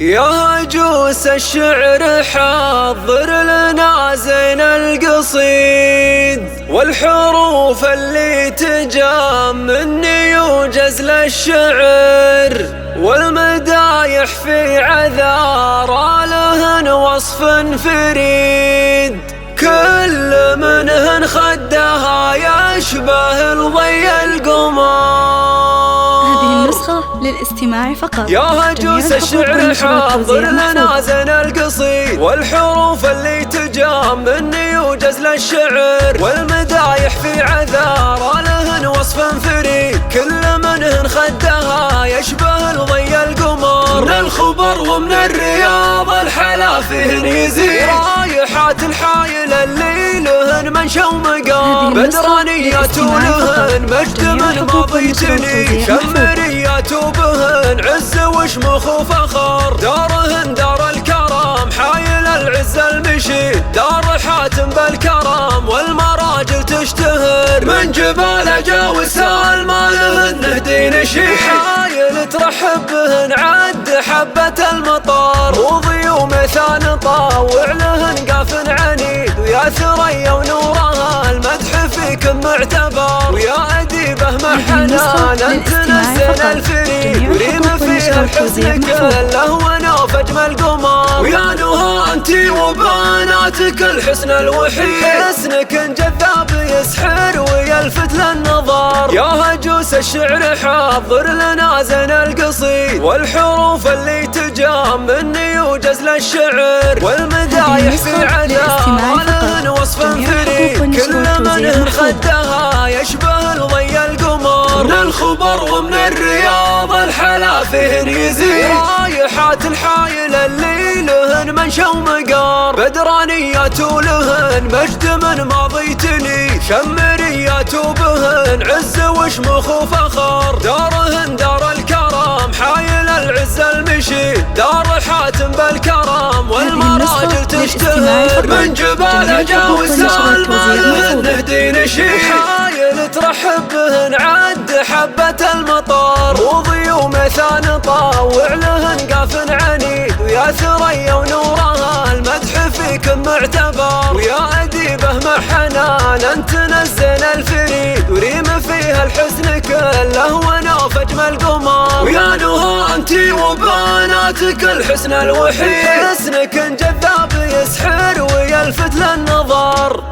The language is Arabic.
يا هجوس الشعر حضر لنا زين القصيد، والحروف اللي تجام مني يوجز للشعر، والمدايح في عذارى لهن وصف فريد، كل منهن خدها يشبه الضي القمر. هذه النسخة للاستماع فقط. يا هجوس الشعر حضر لنا زين القصيد، والحروف اللي تجام مني يوجز للشعر، والمدايح في عذارى لهن وصف فريد، كل منهن خدها يشبه الضي القمر. من الخبر ومن الرياض الحلا فيهن يزيد، رايحات الحايل اللي لهن منشا ومقام، بدرانيات ولهن مجد من ماضيتني، شمريات وبهن عز وشمخ وفخر، دارهن دار الكرم حايل العز المشيد، دار حاتم بالكرم والمراجل تشتهر، من جبال جاوسال ما لهن نهدي نشيد، حايل ترحب بهن عد حبة المطار، وضيوم ثان طاوع لهن قاف عنيد، ويا ثريا ونورها المدح فيكم معتبر، ويا أديبه مع حنان انت نزل الفريد، وريم فيها الحزن كله ونوف اجمل قمر، ويا نهى انتي وبناتك الحسن الوحيد، حسنك جذاب يسحر ويلفت للنظر. يا هجوس الشعر حضر لنا زين القصيد، والحروف اللي تجام مني يوجز للشعر، والمدايح في عذارى لهن وصف فريد، كل منهن خدها يشبه الضي القمر. من الخبر ومن الرياض الحلا فيهن يزيد، رايحات الحايل اللي لهن منشا ومقار، بدرانيات ولهن مجد من ماضيتني، شمريات وبهن عز وشمخ وفخر، دارهن دار الكرم حايل العز المشيد، دار حاتم بالكرم والمراجل تشتهر، من جبال جاوسال ما لهن نهدي نشيد، حايل ترحب بهن عد حبة المطار، وضيوم ثان طاوع لهن قاف عنيد، ويا ثريا ونورها المدح فيكم معتبر، ويا أديبه مع حنان انت نزل الفريد، وريم فيها الحسن كله ونوف اجمل قمر، ويا نهى انتي وبناتك الحسن الوحيد، حسنك جذاب يسحر ويلفت للنظر.